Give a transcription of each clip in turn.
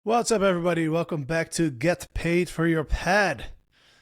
What's up, everybody? Welcome back to Get Paid for Your Pad.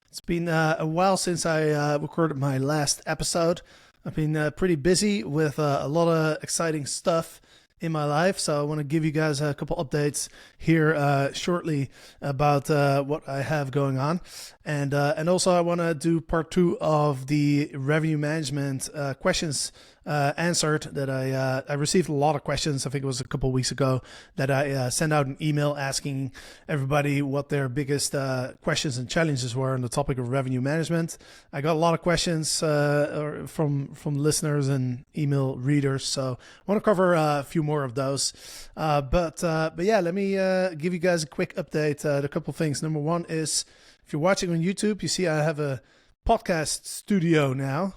It's been a while since I recorded my last episode. I've been pretty busy with a lot of exciting stuff in my life, so I want to give you guys a couple updates here shortly about what I have going on, and also I want to do part 2 of the revenue management questions answered that I received a lot of questions. I think it was a couple of weeks ago that I sent out an email asking everybody what their biggest questions and challenges were on the topic of revenue management. I got a lot of questions from listeners and email readers, so I want to cover a few more of those. But yeah, let me give you guys a quick update. A couple of things. Number one is, if you're watching on YouTube, you see I have a podcast studio now.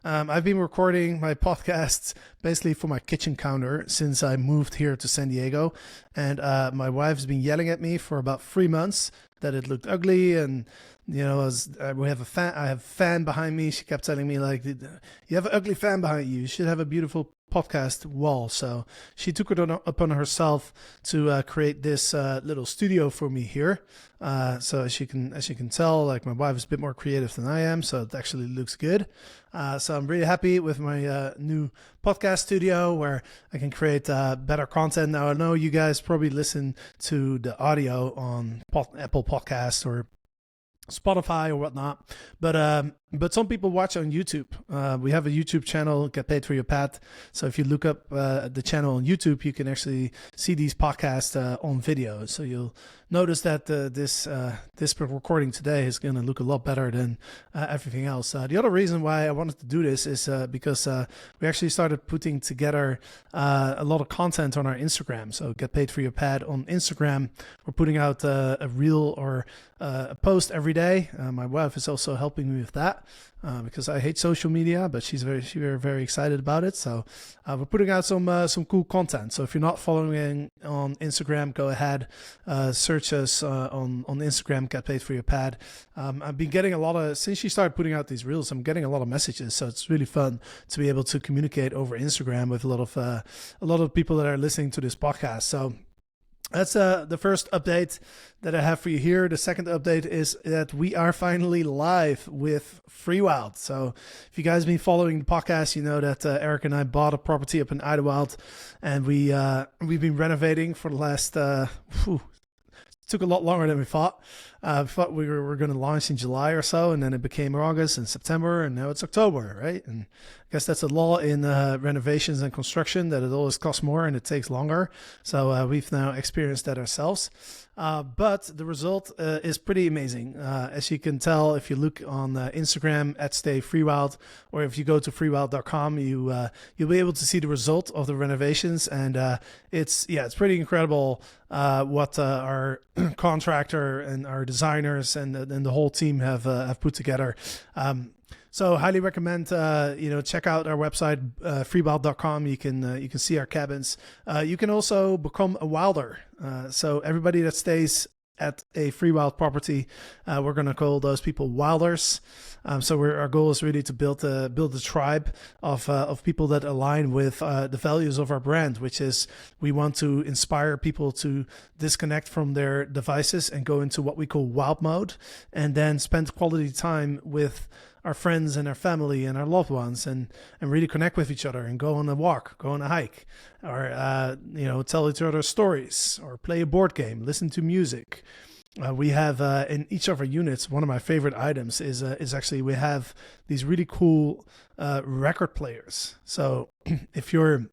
I've been recording my podcasts basically for my kitchen counter since I moved here to San Diego, and my wife's been yelling at me for about 3 months that it looked ugly, and we have a fan. I have a fan behind me. She kept telling me, like, you have an ugly fan behind you. You should have a beautiful podcast wall. So she took it upon herself to create this little studio for me here. So as you can tell, like, my wife is a bit more creative than I am, so it actually looks good. So I'm really happy with my new podcast studio where I can create better content. Now, I know you guys probably listen to the audio on Apple Podcasts or Spotify or whatnot, but some people watch on YouTube. We have a YouTube channel, Get Paid for Your Pad. So if you look up the channel on YouTube, you can actually see these podcasts on video. So you'll notice that this recording today is going to look a lot better than everything else. The other reason why I wanted to do this is because we actually started putting together a lot of content on our Instagram. So Get Paid for Your Pad on Instagram. We're putting out a reel or a post every day. My wife is also helping me with that. Because I hate social media, but she's very excited about it. So we're putting out some cool content. So if you're not following on Instagram, go ahead, search us on Instagram, Get Paid for Your Pad. I've been getting since she started putting out these reels, I'm getting a lot of messages. So it's really fun to be able to communicate over Instagram with a lot of people that are listening to this podcast. So that's the first update that I have for you here. The second update is that we are finally live with Freewild. So if you guys have been following the podcast, you know that Eric and I bought a property up in Idlewild, and we've been renovating for the last took a lot longer than we thought. We thought we were going to launch in July or so, and then it became August and September, and now it's October, right? And I guess that's a law in renovations and construction, that it always costs more and it takes longer. So we've now experienced that ourselves. But the result is pretty amazing. As you can tell, if you look on Instagram at @StayFreeWild, or if you go to freewild.com, you'll be able to see the result of the renovations, and it's pretty incredible what our contractor and our designers and the whole team have put together. So highly recommend, check out our website, freewild.com. You can see our cabins. You can also become a wilder. So everybody that stays at a Freewild property, we're going to call those people wilders. So our goal is really to build a tribe of people that align with the values of our brand, which is we want to inspire people to disconnect from their devices and go into what we call wild mode, and then spend quality time with our friends and our family and our loved ones, and really connect with each other and go on a walk, go on a hike, or tell each other stories, or play a board game, listen to music. We have in each of our units, one of my favorite items is actually we have these really cool record players. So if you're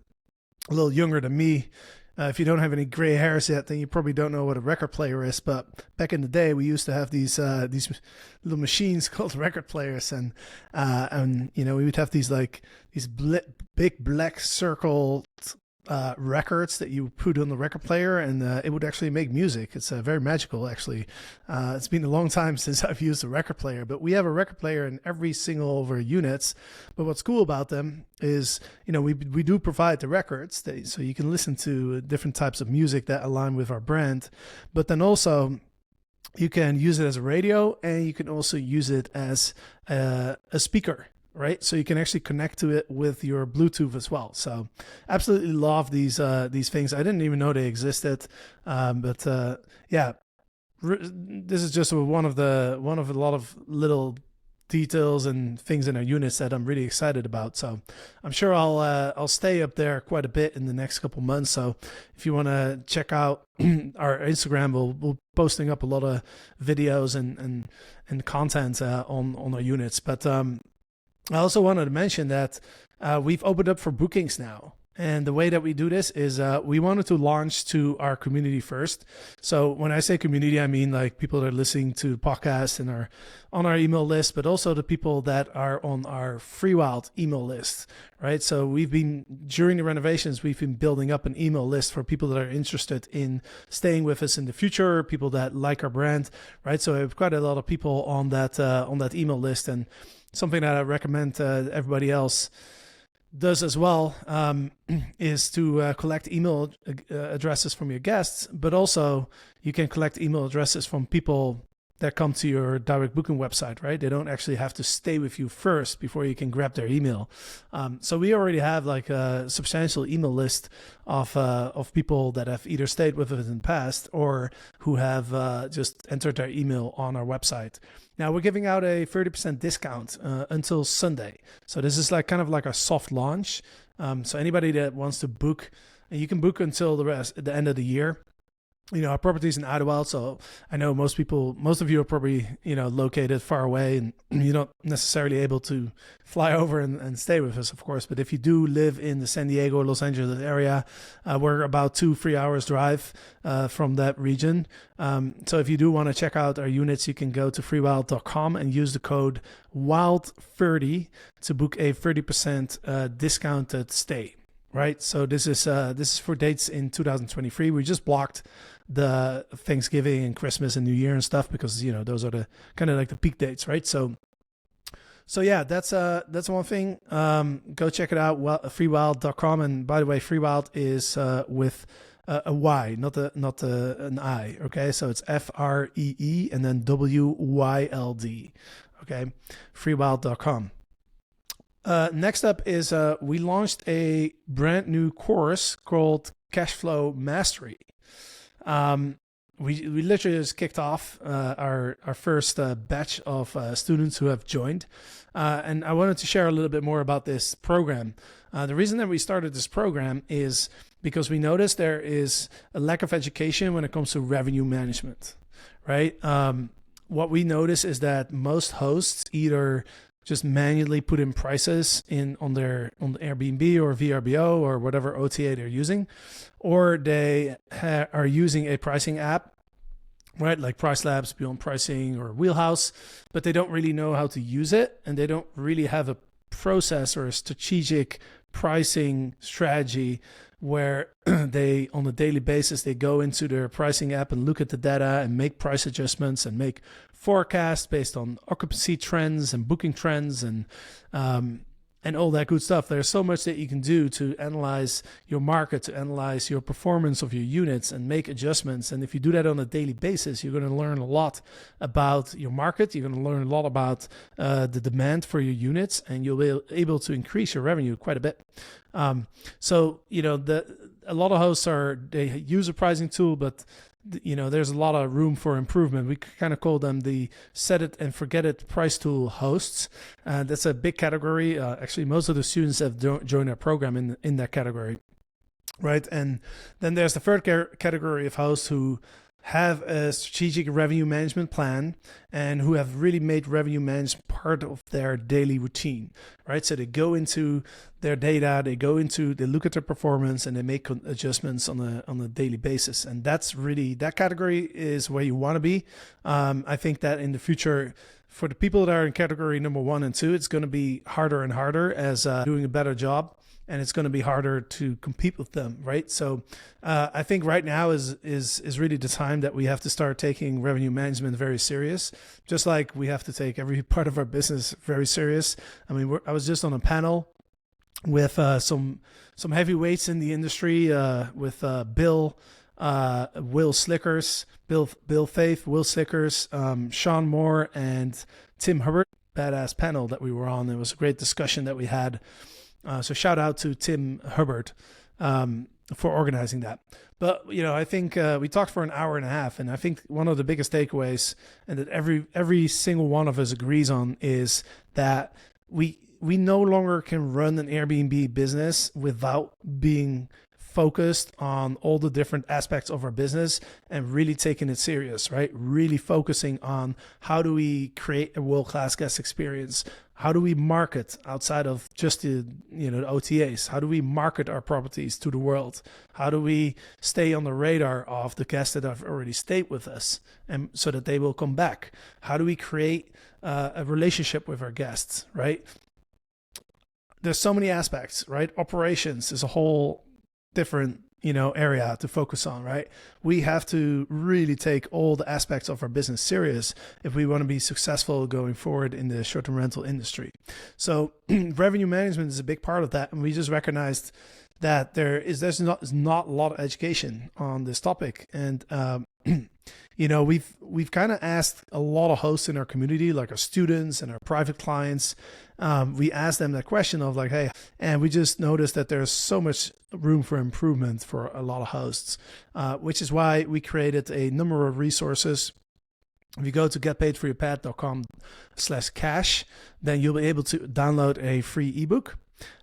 a little younger than me, if you don't have any gray hairs yet, then you probably don't know what a record player is. But back in the day, we used to have these little machines called record players, and we would have these big black circle records that you put on the record player, and it would actually make music. It's very magical, actually. It's been a long time since I've used a record player, but we have a record player in every single of our units. But what's cool about them is, we do provide the records, so you can listen to different types of music that align with our brand. But then also, you can use it as a radio, and you can also use it as a speaker. right? So you can actually connect to it with your Bluetooth as well. So absolutely love these things. I didn't even know they existed, but yeah, this is just one of a lot of little details and things in our units that I'm really excited about. So I'm sure I'll stay up there quite a bit in the next couple months. So if you want to check out our Instagram, we'll posting up a lot of videos and content on our units. But I also wanted to mention that we've opened up for bookings now. And the way that we do this is we wanted to launch to our community first. So when I say community, I mean like people that are listening to the podcast and are on our email list, but also the people that are on our FreeWild email list, right? So during the renovations, we've been building up an email list for people that are interested in staying with us in the future, people that like our brand, right? So we have quite a lot of people on that email list, and something that I recommend everybody else does as well is to collect email addresses from your guests, but also you can collect email addresses from people that come to your direct booking website, right? They don't actually have to stay with you first before you can grab their email. So we already have like a substantial email list of people that have either stayed with us in the past or who have just entered their email on our website. Now we're giving out a 30% discount until Sunday. So this is kind of like a soft launch. So anybody that wants to book, and you can book until the end of the year. Our property is in Idlewild, so I know most of you are probably, located far away, and you're not necessarily able to fly over and stay with us, of course. But if you do live in the San Diego, Los Angeles area, we're about 2-3 hours drive from that region. So if you do want to check out our units, you can go to freewild.com and use the code WILD30 to book a 30% discounted stay. Right, so this is for dates in 2023. We just blocked the Thanksgiving and Christmas and New Year and stuff because those are the kind of like the peak dates, right? So yeah, that's one thing. Go check it out, freewild.com. And by the way, FreeWild is with a Y, not an I. Okay, so it's FREE and then WYLD. Okay, freewild.com. Next up is we launched a brand new course called Cashflow Mastery. We literally just kicked off our first batch of students who have joined, and I wanted to share a little bit more about this program. The reason that we started this program is because we noticed there is a lack of education when it comes to revenue management, right? What we notice is that most hosts either just manually put in prices on the Airbnb or VRBO or whatever OTA they're using, or they are using a pricing app, right? Like Price Labs, Beyond Pricing, or Wheelhouse, but they don't really know how to use it, and they don't really have a process or a strategic pricing strategy where they, on a daily basis, they go into their pricing app and look at the data and make price adjustments and make forecasts based on occupancy trends and booking trends and all that good stuff. There's so much that you can do to analyze your market, to analyze your performance of your units and make adjustments. And if you do that on a daily basis, you're going to learn a lot about your market. You're going to learn a lot about the demand for your units, and you'll be able to increase your revenue quite a bit. So, a lot of hosts they use a pricing tool, but there's a lot of room for improvement. We kind of call them the set it and forget it price tool hosts. That's a big category. Actually, most of the students have joined our program in that category, right? And then there's the third category of hosts who have a strategic revenue management plan and who have really made revenue management part of their daily routine, right? So they go into their data, they look at their performance, and they make adjustments on a daily basis. And that category is where you want to be. I think that in the future, for the people that are in category number 1 and 2, it's going to be harder and harder as doing a better job. And it's going to be harder to compete with them, right? So I think right now is really the time that we have to start taking revenue management very serious, just like we have to take every part of our business very serious. I mean, I was just on a panel with some heavyweights in the industry with Bill Slickers, Sean Moore, and Tim Hubbard. badass panel that we were on. It was a great discussion that we had. So shout out to Tim Hubbard for organizing that. But, I think we talked for an hour and a half, and I think one of the biggest takeaways, and that every single one of us agrees on, is that we no longer can run an Airbnb business without being focused on all the different aspects of our business and really taking it serious, right? Really focusing on how do we create a world-class guest experience? How do we market outside of just the OTAs? How do we market our properties to the world? How do we stay on the radar of the guests that have already stayed with us, and so that they will come back? How do we create a relationship with our guests, right? There's so many aspects, right? Operations is a whole different area to focus on, right? We have to really take all the aspects of our business serious if we want to be successful going forward in the short-term rental industry. So revenue management is a big part of that, and we just recognized that there's not a lot of education on this topic. And we've kind of asked a lot of hosts in our community, like our students and our private clients. We asked them that question of like, hey, and we just noticed that there's so much room for improvement for a lot of hosts, which is why we created a number of resources. If you go to getpaidforyourpad.com/cash, then you'll be able to download a free ebook.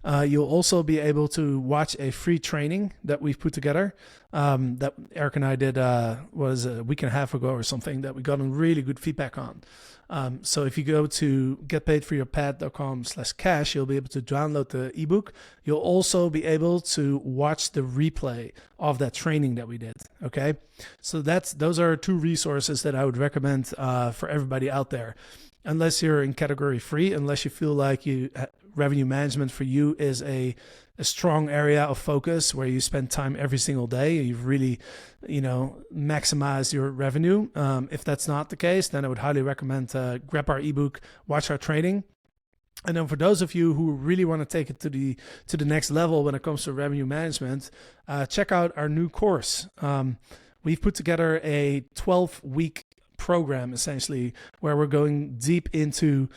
You'll also be able to watch a free training that we've put together that Eric and I did was a week and a half ago or something, that we got really good feedback on. So if you go to getpaidforyourpad.com/cash, you'll be able to download the ebook. You'll also be able to watch the replay of that training that we did. Okay, so those are two resources that I would recommend for everybody out there. Unless you're in category 3, unless you feel like revenue management for you is a strong area of focus where you spend time every single day and you've really, maximized your revenue. If that's not the case, then I would highly recommend grab our ebook, watch our training. And then for those of you who really want to take it to the next level when it comes to revenue management, check out our new course. We've put together a 12-week program, essentially, where we're going deep into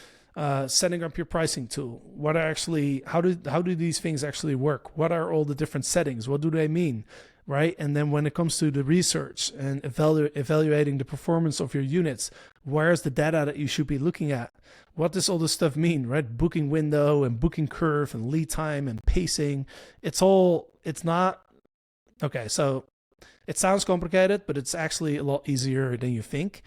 setting up your pricing tool. How do these things actually work? What are all the different settings? What do they mean? Right? And then when it comes to the research and evaluating the performance of your units, where's the data that you should be looking at? What does all this stuff mean, right? Booking window and booking curve and lead time and pacing. So it sounds complicated, but it's actually a lot easier than you think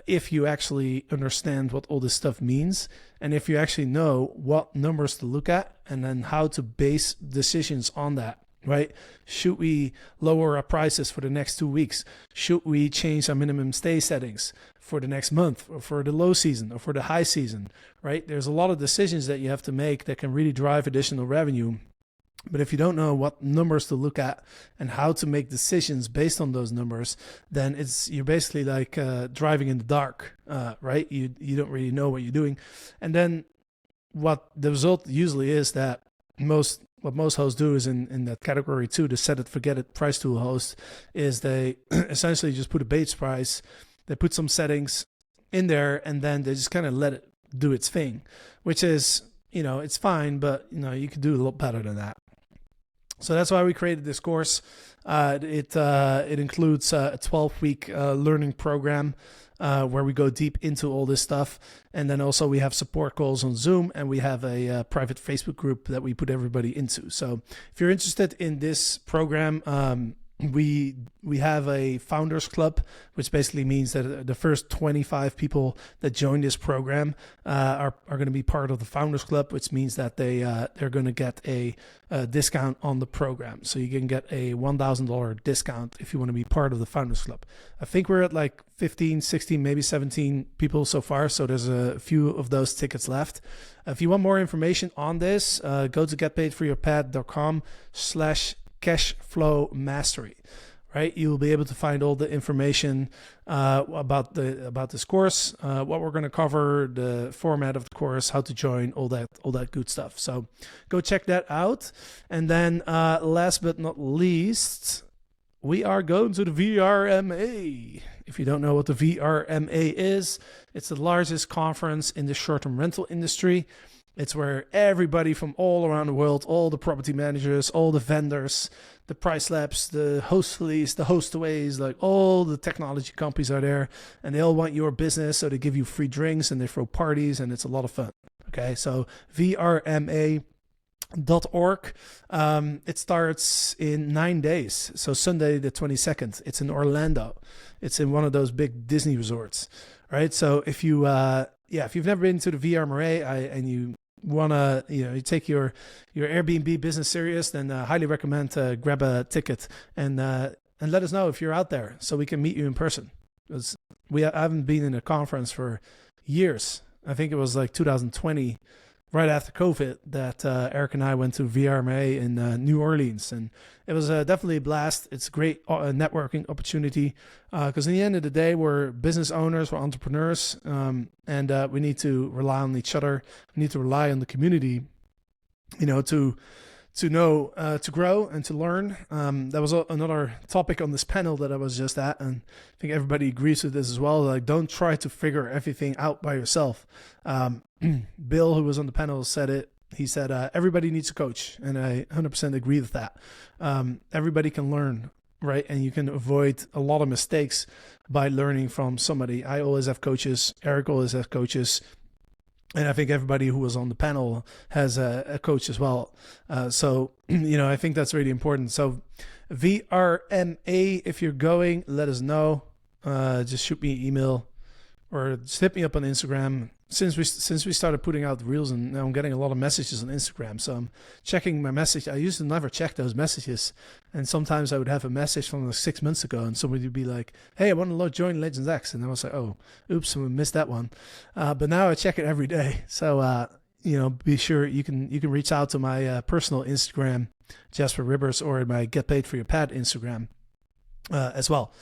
if you actually understand what all this stuff means, and if you actually know what numbers to look at and then how to base decisions on that, right? Should we lower our prices for the next 2 weeks? Should we change our minimum stay settings for the next month, or for the low season, or for the high season, right? There's a lot of decisions that you have to make that can really drive additional revenue. But if you don't know what numbers to look at and how to make decisions based on those numbers, then you're basically like driving in the dark, right? You don't really know what you're doing. And then what the result usually is that what most hosts do is in that category 2, the set it, forget it price tool host, is they essentially just put a base price, they put some settings in there, and then they just kind of let it do its thing, which is, it's fine, but you could do a lot better than that. So that's why we created this course. It includes a 12-week learning program where we go deep into all this stuff. And then also we have support calls on Zoom, and we have a private Facebook group that we put everybody into. So if you're interested in this program, we have a founders club, which basically means that the first 25 people that join this program are going to be part of the founders club, which means that they're going to get a discount on the program. So you can get a $1,000 discount if you want to be part of the founders club. I think we're at like 15, 16, maybe 17 people so far. So there's a few of those tickets left. If you want more information on this, go to getpaidforyourpad.com/cash flow mastery, right? You will be able to find all the information about this course, what we're going to cover, the format of the course, how to join, all that good stuff. So go check that out. And then last but not least, we are going to the VRMA If you don't know what the VRMA is, it's the largest conference in the short-term rental industry. It's where everybody from all around the world, all the property managers, all the vendors, the price labs, the hostlies, the hostaways, like all the technology companies are there, and they all want your business. So they give you free drinks and they throw parties, and it's a lot of fun. Okay, so VRMA.org. It starts in 9 days. So Sunday the 22nd. It's in Orlando. It's in one of those big Disney resorts. Right. So if you if you've never been to the VRMA and you wanna you take your Airbnb business serious, then highly recommend grab a ticket and let us know if you're out there so we can meet you in person, because I haven't been in a conference for years. I think it was like 2020, right after COVID, that Eric and I went to VRMA in New Orleans, and it was definitely a blast. It's a great networking opportunity because in the end of the day, we're business owners, we're entrepreneurs, and we need to rely on each other. We need to rely on the community, to know, to grow and to learn. That was another topic on this panel that I was just at, and I think everybody agrees with this as well. Like, don't try to figure everything out by yourself. Bill, who was on the panel, said it. He said, everybody needs a coach, and I 100% agree with that. Everybody can learn, right? And you can avoid a lot of mistakes by learning from somebody. I always have coaches. Eric always has coaches. And I think everybody who was on the panel has a coach as well. So I think that's really important. So VRMA, if you're going, let us know. Just shoot me an email or just hit me up on Instagram. Since we started putting out the reels, and now I'm getting a lot of messages on Instagram, so I'm checking my message. I used to never check those messages, and sometimes I would have a message from 6 months ago, and somebody would be like, "Hey, I want to join Legends X," and I was like, "Oh, oops, I missed that one." But now I check it every day, so be sure you can reach out to my personal Instagram, Jasper Ribbers, or my Get Paid for Your Pad Instagram as well.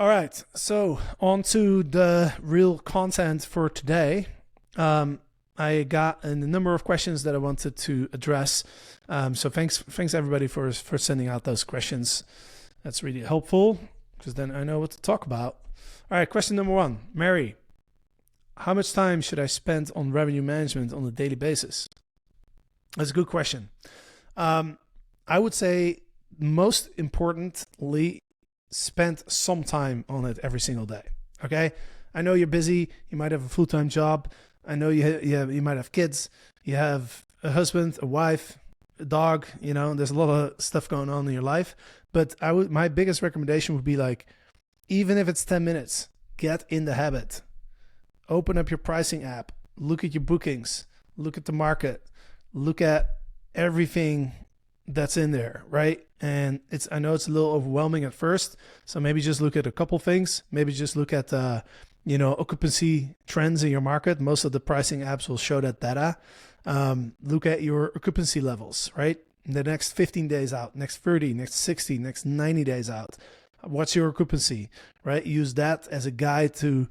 All right, so on to the real content for today. I got a number of questions that I wanted to address. So thanks everybody for sending out those questions. That's really helpful because then I know what to talk about. All right, question number 1. Mary, how much time should I spend on revenue management on a daily basis? That's a good question. I would say most importantly, spend some time on it every single day. Okay, I know you're busy. You might have a full-time job. I know you might have kids. You have a husband, a wife, a dog. There's a lot of stuff going on in your life. But my biggest recommendation would be, like, even if it's 10 minutes, get in the habit. Open up your pricing app. Look at your bookings. Look at the market. Look at everything that's in there, right? And I know it's a little overwhelming at first, so maybe just look at a couple things. Maybe just look at occupancy trends in your market. Most of the pricing apps will show that data. Look at your occupancy levels, right? The next 15 days out, next 30, next 60, next 90 days out. What's your occupancy, right? Use that as a guide to,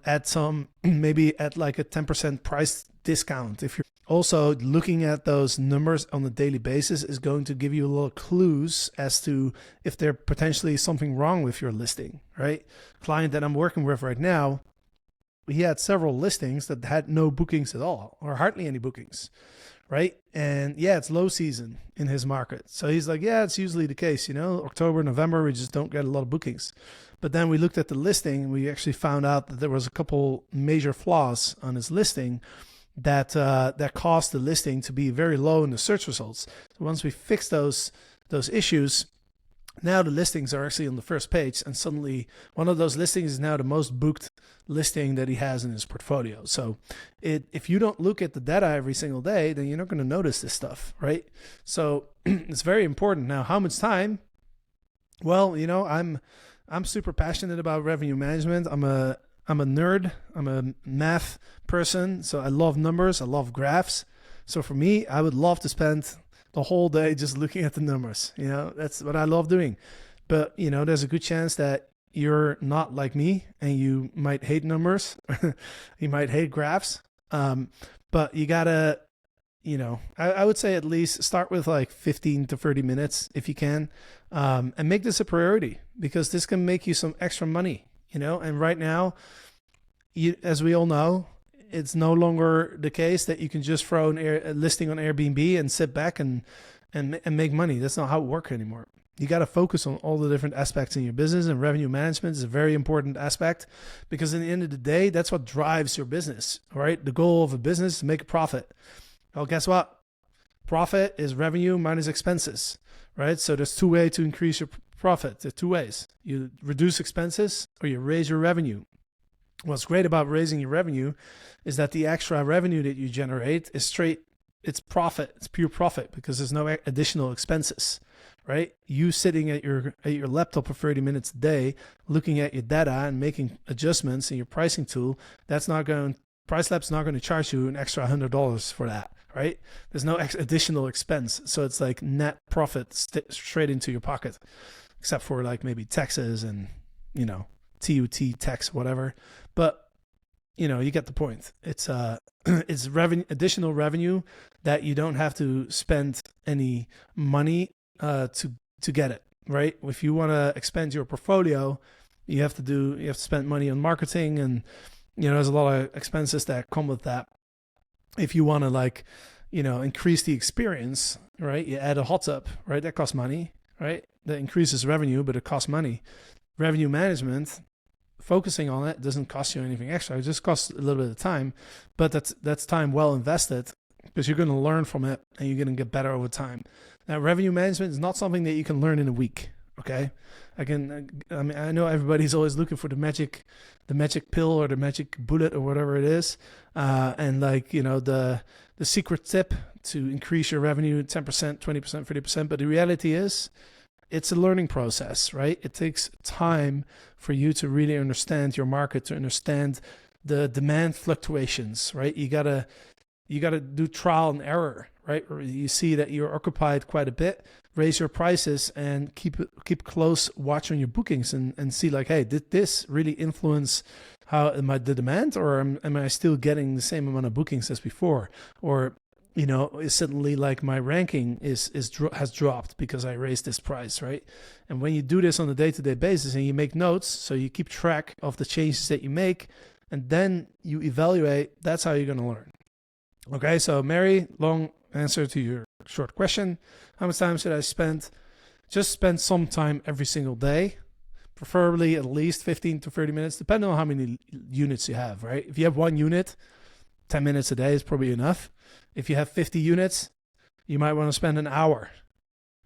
add some, maybe at like a 10% price discount. If you're also looking at those numbers on a daily basis is going to give you a little clues as to if there's potentially something wrong with your listing, right? Client that I'm working with right now, he had several listings that had no bookings at all or hardly any bookings, right? And yeah, it's low season in his market. So he's like, yeah, it's usually the case, October, November, we just don't get a lot of bookings. But then we looked at the listing and we actually found out that there was a couple major flaws on his listing that caused the listing to be very low in the search results. So once we fixed those issues, now the listings are actually on the first page, and suddenly one of those listings is now the most booked listing that he has in his portfolio. So if you don't look at the data every single day, then you're not going to notice this stuff, right? So it's very important. Now, how much time? Well, I'm super passionate about revenue management. I'm a nerd. I'm a math person. So I love numbers. I love graphs. So for me, I would love to spend the whole day just looking at the numbers. That's what I love doing. But, there's a good chance that you're not like me and you might hate numbers. You might hate graphs. But you gotta, I would say at least start with like 15 to 30 minutes if you can. and make this a priority, because this can make you some extra money, and right now, as we all know, it's no longer the case that you can just throw a listing on Airbnb and sit back and make money. That's not how it works anymore. You got to focus on all the different aspects in your business, and revenue management is a very important aspect, because in the end of the day, that's what drives your business. All right. The goal of a business is to make a profit. Well, guess what? Profit is revenue minus expenses, right? So there's two ways to increase your profit. There's two ways. You reduce expenses or you raise your revenue. What's great about raising your revenue is that the extra revenue that you generate is it's profit. It's pure profit, because there's no additional expenses. Right? You sitting at your laptop for 30 minutes a day, looking at your data and making adjustments in your pricing tool, PriceLab's not going to charge you an extra $100 for that, right? There's no additional expense. So it's like net profit straight into your pocket, except for like maybe taxes and, TUT tax, whatever. But, you get the point. It's it's additional revenue that you don't have to spend any money to get it, right? If you want to expand your portfolio, you have to spend money on marketing, and there's a lot of expenses that come with that. If you want to increase the experience, right? You add a hot tub, right? That costs money, right? That increases revenue, but it costs money. Revenue management, focusing on it, doesn't cost you anything extra. It just costs a little bit of time, but that's time well invested, because you're going to learn from it and you're going to get better over time. Now, revenue management is not something that you can learn in a week. Okay, I know everybody's always looking for the magic pill or the magic bullet or whatever it is, and the secret tip to increase your revenue 10%, 20%, 30%. But the reality is, it's a learning process, right? It takes time for you to really understand your market, to understand the demand fluctuations, right? You gotta do trial and error, right? Or you see that you're occupied quite a bit, raise your prices and keep close watch on your bookings and see like, hey, did this really influence the demand, or am I still getting the same amount of bookings as before? Or, is suddenly like my ranking has dropped because I raised this price, right? And when you do this on a day-to-day basis and you make notes, so you keep track of the changes that you make, and then you evaluate, that's how you're going to learn. Okay, so Mary, long answer to your short question. How much time should I spend? Just spend some time every single day, preferably at least 15 to 30 minutes, depending on how many units you have, right? If you have 1 unit, 10 minutes a day is probably enough. If you have 50 units, you might want to spend an hour,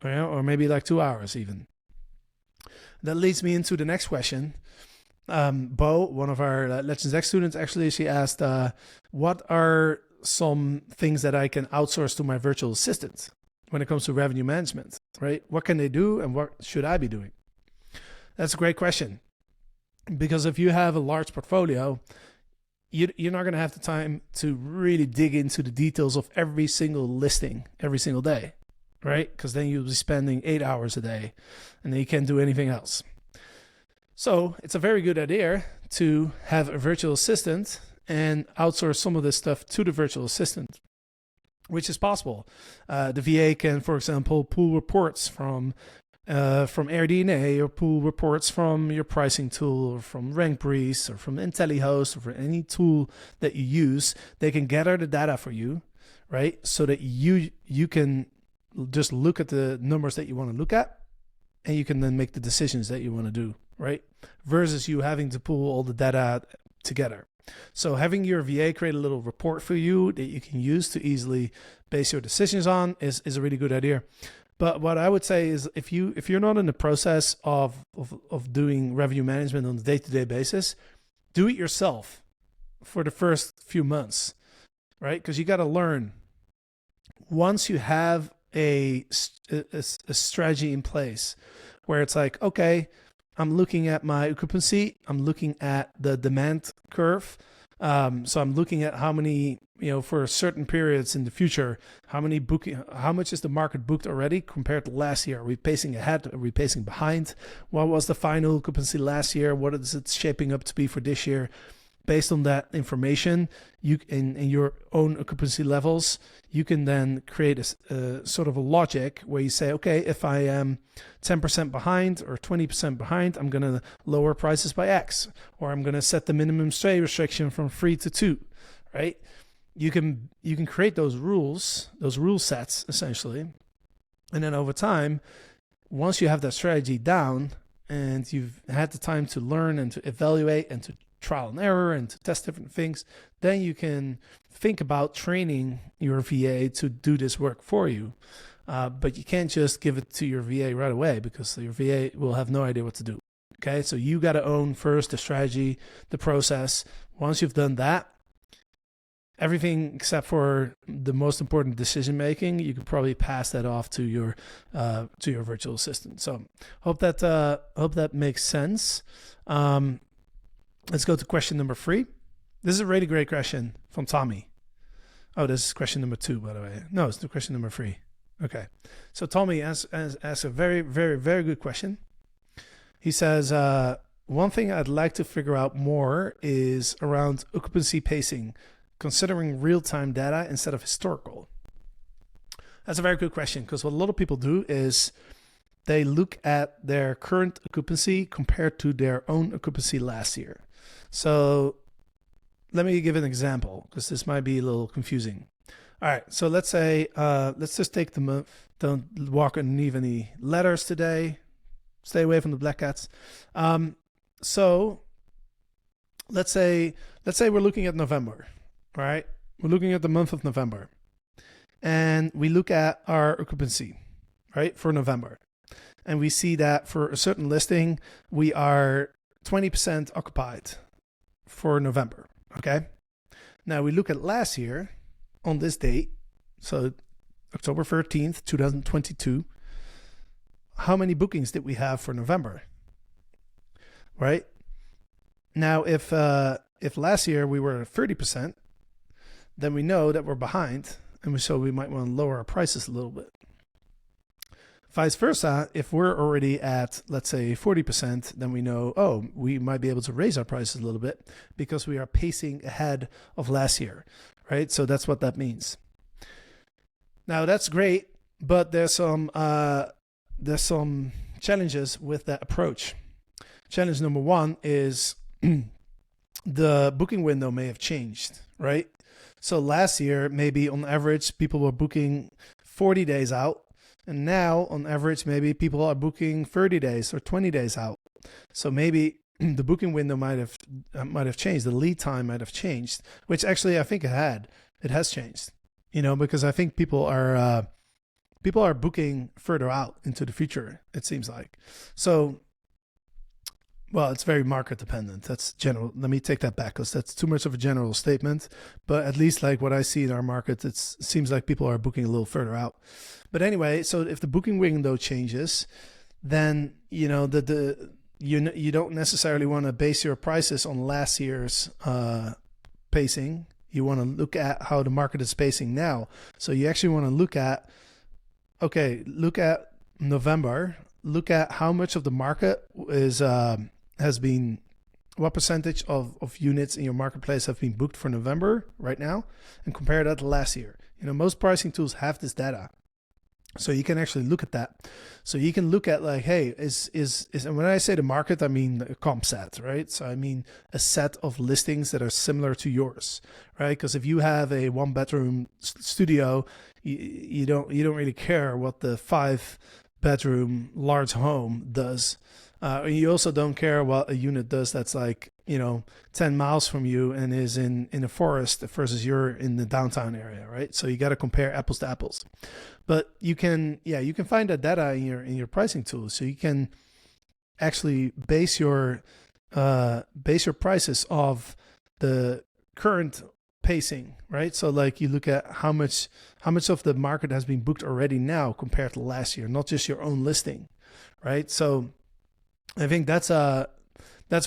or maybe like 2 hours even. That leads me into the next question. Bo, one of our Legends X students, actually, she asked, what are some things that I can outsource to my virtual assistant when it comes to revenue management, right? What can they do and what should I be doing? That's a great question, because if you have a large portfolio, you're not going to have the time to really dig into the details of every single listing every single day, right? Because then you'll be spending 8 hours a day and then you can't do anything else. So it's a very good idea to have a virtual assistant and outsource some of this stuff to the virtual assistant, which is possible. The VA can, for example, pull reports from AirDNA, or pull reports from your pricing tool, or from RankBreeze, or from IntelliHost, or from any tool that you use. They can gather the data for you, right? So that you can just look at the numbers that you want to look at, and you can then make the decisions that you want to do, right? Versus you having to pull all the data together. So having your VA create a little report for you that you can use to easily base your decisions on is a really good idea. But what I would say is, if you're not in the process of doing revenue management on a day-to-day basis, do it yourself for the first few months, right? Because you got to learn. Once you have a strategy in place where it's like, okay, I'm looking at my occupancy, I'm looking at the demand curve. So I'm looking at how many, for certain periods in the future, how much is the market booked already compared to last year? Are we pacing ahead? Are we pacing behind? What was the final occupancy last year? What is it shaping up to be for this year? based on that information, you in your own occupancy levels, you can then create a sort of a logic where you say, okay, if I am 10% behind or 20% behind, I'm going to lower prices by X, or I'm going to set the minimum stay restriction from 3 to 2, right? You can create those rule sets essentially, and then over time, once you have that strategy down and you've had the time to learn and to evaluate and to trial and error and to test different things, then you can think about training your VA to do this work for you. But you can't just give it to your VA right away, because your VA will have no idea what to do. Okay, so you got to own first the strategy, the process. Once you've done that, everything except for the most important decision making, you could probably pass that off to your virtual assistant. So hope that makes sense. Let's go to question number 3. This is a really great question from Tommy. Oh, this is question number 2, by the way. No, it's the question number 3. Okay. So Tommy asks a very, very, very good question. He says, one thing I'd like to figure out more is around occupancy pacing, considering real-time data instead of historical. That's a very good question, because what a lot of people do is they look at their current occupancy compared to their own occupancy last year. So let me give an example, because this might be a little confusing. All right, so let's say, let's just take the month. Don't walk underneath any letters today. Stay away from the black cats. So let's say we're looking at November, right? We're looking at the month of November, and we look at our occupancy, right, for November. And we see that for a certain listing, we are 20% occupied for November, okay? Now we look at last year on this date, so October 13th, 2022, how many bookings did we have for November, right? Now, if last year we were at 30%, then we know that we're behind, and so we might want to lower our prices a little bit. Vice versa, if we're already at, let's say, 40%, then we know, oh, we might be able to raise our prices a little bit because we are pacing ahead of last year, right? So that's what that means. Now, that's great, but there's some challenges with that approach. Challenge number 1 is the booking window may have changed, right? So last year, maybe on average, people were booking 40 days out. And now, on average, maybe people are booking 30 days or 20 days out. So maybe the booking window might have changed. The lead time might have changed, which actually I think it has changed. You know, because I think people are booking further out into the future, it seems like. So, well, it's very market dependent. That's general. Let me take that back, because that's too much of a general statement. But at least like what I see in our market, it seems like people are booking a little further out. But anyway, so if the booking window changes, then you know you don't necessarily want to base your prices on last year's pacing. You want to look at how the market is pacing now. So you actually want to look at November. Look at how much of the market has been, what percentage of units in your marketplace have been booked for November right now, and compare that to last year. You know, most pricing tools have this data, so you can actually look at that. So you can look at like, hey, and when I say the market, I mean a comp set, right? So I mean a set of listings that are similar to yours, right? Because if you have a 1-bedroom studio, you don't really care what the 5-bedroom large home does. You also don't care what a unit does that's like, 10 miles from you and is in a forest versus you're in the downtown area, right? So you got to compare apples to apples. But you can find that data in your pricing tools. So you can actually base your prices of the current pacing, right? So like you look at how much of the market has been booked already now compared to last year, not just your own listing, right? So I think that's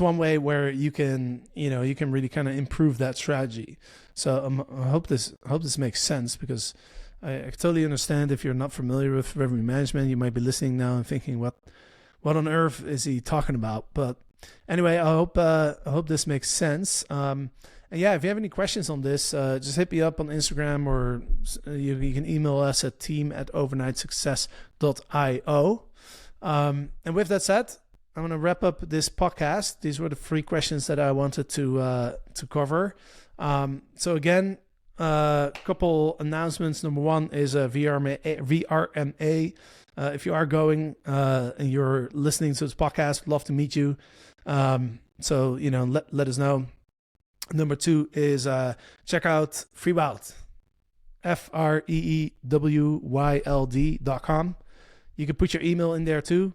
one way where you can really kind of improve that strategy. So I hope this makes sense, because I totally understand if you're not familiar with revenue management, you might be listening now and thinking, what on earth is he talking about? But Anyway, I hope this makes sense. And yeah, if you have any questions on this, just hit me up on Instagram, or you can email us at team@overnightsuccess.io. And with that said, I'm going to wrap up this podcast. These were the 3 questions that I wanted to cover. So again, a couple announcements. Number 1 is a VRMA. If you are going and you're listening to this podcast, we'd love to meet you. So let us know. Number 2 is check out FreeWild, FREEWYLD.com. You can put your email in there too.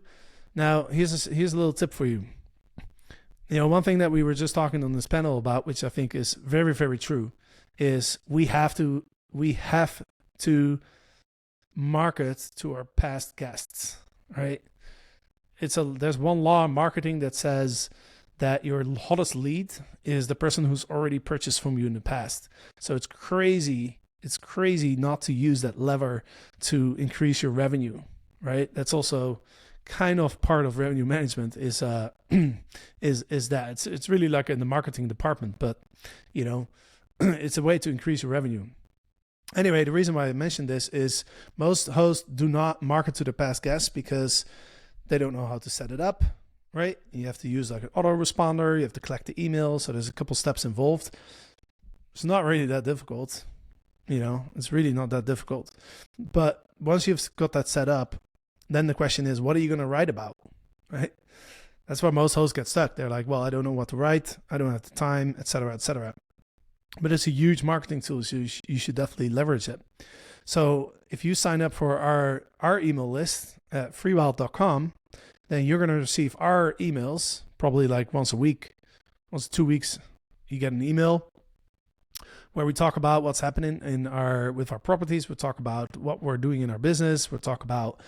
Now, here's a little tip for you. One thing that we were just talking on this panel about, which I think is very, very true, is we have to market to our past guests, right? There's one law in marketing that says that your hottest lead is the person who's already purchased from you in the past. So it's crazy not to use that lever to increase your revenue, right? That's also kind of part of revenue management is that it's really like in the marketing department, but it's a way to increase your revenue. Anyway, the reason why I mentioned this is most hosts do not market to their past guests because they don't know how to set it up, right? You have to use like an autoresponder, you have to collect the email, so there's a couple steps involved. It's not really that difficult, it's really not that difficult. But once you've got that set up, then the question is, what are you going to write about, right? That's where most hosts get stuck. They're like, well, I don't know what to write, I don't have the time, etc., etc. But it's a huge marketing tool, so you should definitely leverage it. So if you sign up for our email list at freewild.com, then you're going to receive our emails probably like once a week, once 2 weeks. You get an email where we talk about what's happening with our properties. We'll talk about what we're doing in our business. We'll talk about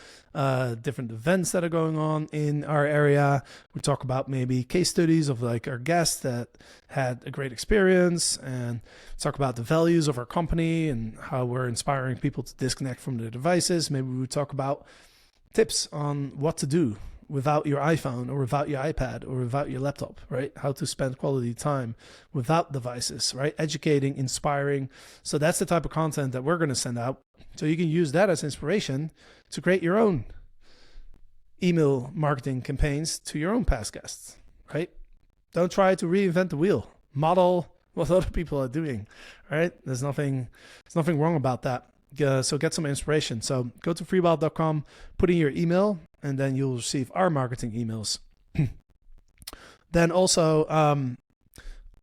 different events that are going on in our area. We talk about maybe case studies of like our guests that had a great experience, and talk about the values of our company and how we're inspiring people to disconnect from their devices. Maybe we talk about tips on what to do without your iPhone or without your iPad or without your laptop, right? How to spend quality time without devices, right? Educating, inspiring. So that's the type of content that we're going to send out. So you can use that as inspiration to create your own email marketing campaigns to your own past guests, right? Don't try to reinvent the wheel. Model what other people are doing, right? There's nothing wrong about that. So get some inspiration. So go to freewild.com, put in your email, and then you'll receive our marketing emails. Then also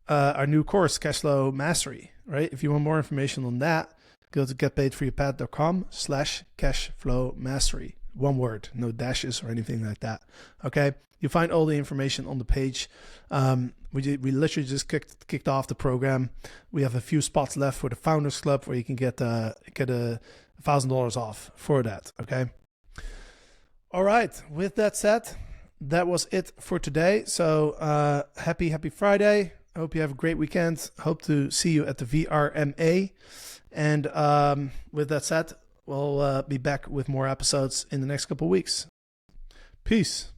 our new course, Cashflow Mastery, right? If you want more information on that, go to getpaidforyourpad.com/cashflow mastery. One word, no dashes or anything like that. Okay. You find all the information on the page. We literally just kicked off the program. We have a few spots left for the Founders Club where you can get $1,000 off for that. Okay. All right. With that said, that was it for today. So happy Friday. I hope you have a great weekend. Hope to see you at the VRMA. And with that said, we'll be back with more episodes in the next couple of weeks. Peace.